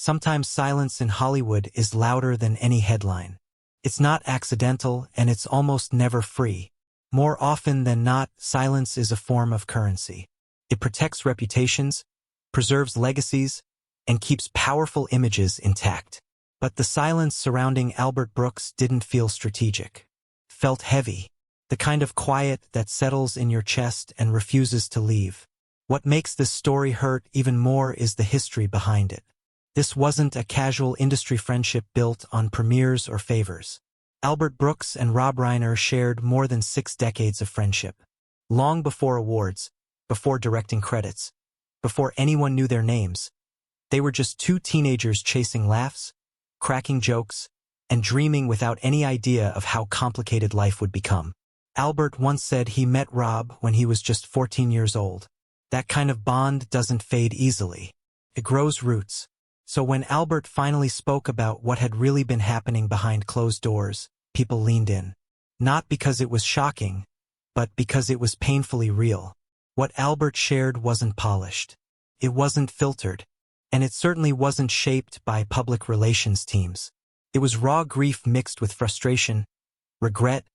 Sometimes silence in Hollywood is louder than any headline. It's not accidental, and it's almost never free. More often than not, silence is a form of currency. It protects reputations, preserves legacies, and keeps powerful images intact. But the silence surrounding Albert Brooks didn't feel strategic. It felt heavy, the kind of quiet that settles in your chest and refuses to leave. What makes this story hurt even more is the history behind it. This wasn't a casual industry friendship built on premieres or favors. Albert Brooks and Rob Reiner shared more than 6 decades of friendship. Long before awards, before directing credits, before anyone knew their names, they were just 2 teenagers chasing laughs, cracking jokes, and dreaming without any idea of how complicated life would become. Albert once said he met Rob when he was just 14 years old. That kind of bond doesn't fade easily. It grows roots. So when Albert finally spoke about what had really been happening behind closed doors, people leaned in. Not because it was shocking, but because it was painfully real. What Albert shared wasn't polished. It wasn't filtered. And it certainly wasn't shaped by public relations teams. It was raw grief mixed with frustration, regret,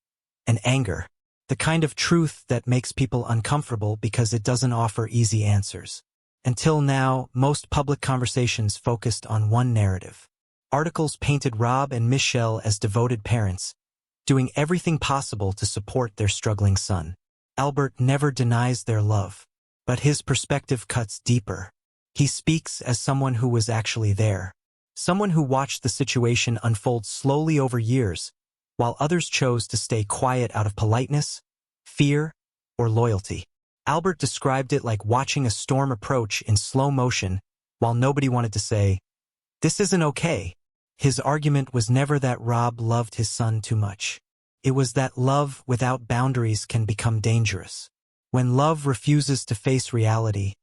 and anger. The kind of truth that makes people uncomfortable because it doesn't offer easy answers. Until now, most public conversations focused on one narrative. Articles painted Rob and Michelle as devoted parents, doing everything possible to support their struggling son. Albert never denies their love, but his perspective cuts deeper. He speaks as someone who was actually there, someone who watched the situation unfold slowly over years, while others chose to stay quiet out of politeness, fear, or loyalty. Albert described it like watching a storm approach in slow motion while nobody wanted to say, "This isn't okay." His argument was never that Rob loved his son too much. It was that love without boundaries can become dangerous. When love refuses to face reality,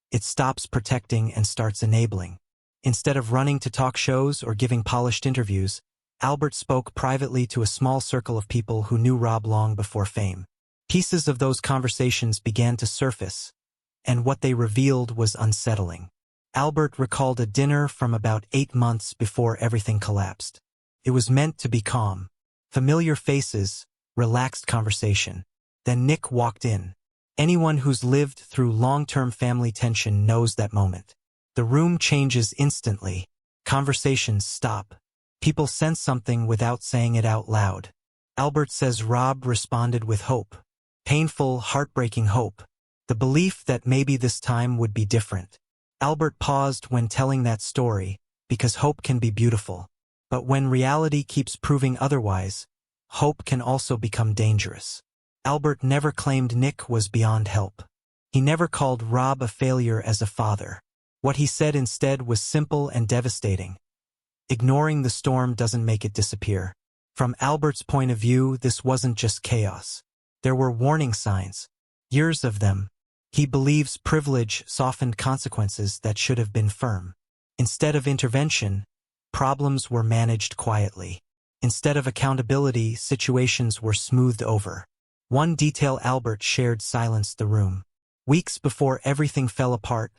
it stops protecting and starts enabling. Instead of running to talk shows or giving polished interviews, Albert spoke privately to a small circle of people who knew Rob long before fame. Pieces of those conversations began to surface, and what they revealed was unsettling. Albert recalled a dinner from about 8 months before everything collapsed. It was meant to be calm. Familiar faces, relaxed conversation. Then Nick walked in. Anyone who's lived through long-term family tension knows that moment. The room changes instantly. Conversations stop. People sense something without saying it out loud. Albert says Rob responded with hope. Painful, heartbreaking hope. The belief that maybe this time would be different. Albert paused when telling that story, because hope can be beautiful. But when reality keeps proving otherwise, hope can also become dangerous. Albert never claimed Nick was beyond help. He never called Rob a failure as a father. What he said instead was simple and devastating. Ignoring the storm doesn't make it disappear. From Albert's point of view, this wasn't just chaos. There were warning signs. Years of them. He believes privilege softened consequences that should have been firm. Instead of intervention, problems were managed quietly. Instead of accountability, situations were smoothed over. One detail Albert shared silenced the room. Weeks before everything fell apart,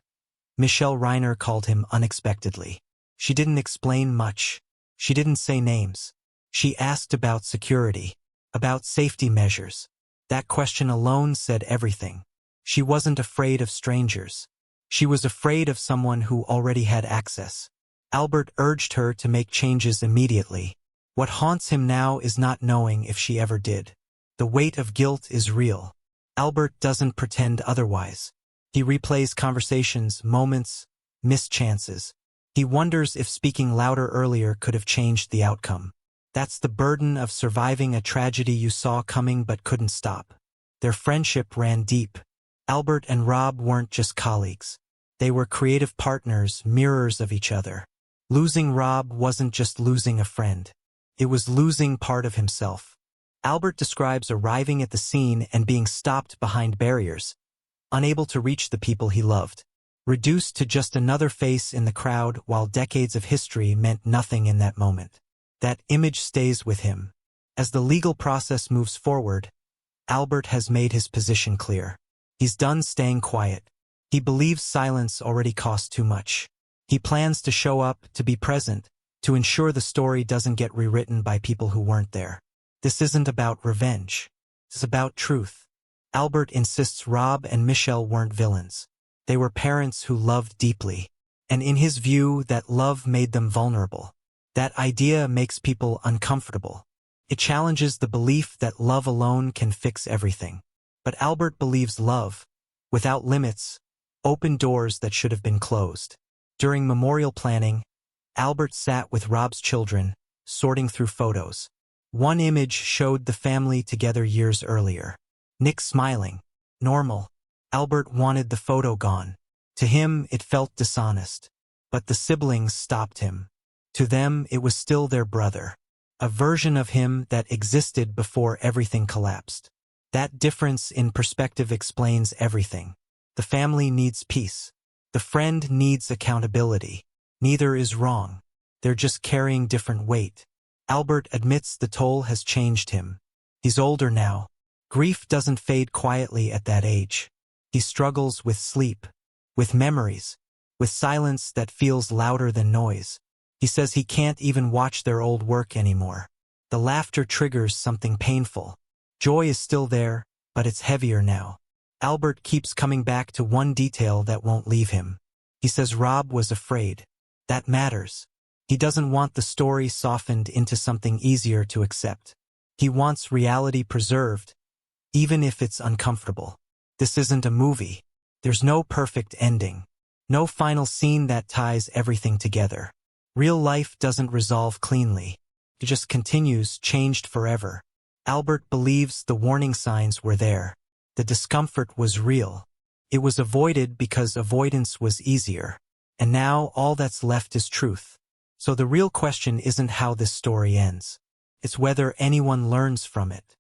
Michelle Reiner called him unexpectedly. She didn't explain much. She didn't say names. She asked about security, about safety measures. That question alone said everything. She wasn't afraid of strangers. She was afraid of someone who already had access. Albert urged her to make changes immediately. What haunts him now is not knowing if she ever did. The weight of guilt is real. Albert doesn't pretend otherwise. He replays conversations, moments, missed chances. He wonders if speaking louder earlier could have changed the outcome. That's the burden of surviving a tragedy you saw coming but couldn't stop. Their friendship ran deep. Albert and Rob weren't just colleagues. They were creative partners, mirrors of each other. Losing Rob wasn't just losing a friend. It was losing part of himself. Albert describes arriving at the scene and being stopped behind barriers, unable to reach the people he loved. Reduced to just another face in the crowd while decades of history meant nothing in that moment. That image stays with him. As the legal process moves forward, Albert has made his position clear. He's done staying quiet. He believes silence already cost too much. He plans to show up, to be present, to ensure the story doesn't get rewritten by people who weren't there. This isn't about revenge. It's about truth. Albert insists Rob and Michelle weren't villains. They were parents who loved deeply. And in his view, that love made them vulnerable. That idea makes people uncomfortable. It challenges the belief that love alone can fix everything. But Albert believes love, without limits, opened doors that should have been closed. During memorial planning, Albert sat with Rob's children, sorting through photos. One image showed the family together years earlier. Nick smiling. Normal. Albert wanted the photo gone. To him, it felt dishonest. But the siblings stopped him. To them, it was still their brother. A version of him that existed before everything collapsed. That difference in perspective explains everything. The family needs peace. The friend needs accountability. Neither is wrong. They're just carrying different weight. Albert admits the toll has changed him. He's older now. Grief doesn't fade quietly at that age. He struggles with sleep, with memories, with silence that feels louder than noise. He says he can't even watch their old work anymore. The laughter triggers something painful. Joy is still there, but it's heavier now. Albert keeps coming back to one detail that won't leave him. He says Rob was afraid. That matters. He doesn't want the story softened into something easier to accept. He wants reality preserved, even if it's uncomfortable. This isn't a movie. There's no perfect ending. No final scene that ties everything together. Real life doesn't resolve cleanly. It just continues, changed forever. Albert believes the warning signs were there. The discomfort was real. It was avoided because avoidance was easier. And now all that's left is truth. So the real question isn't how this story ends. It's whether anyone learns from it.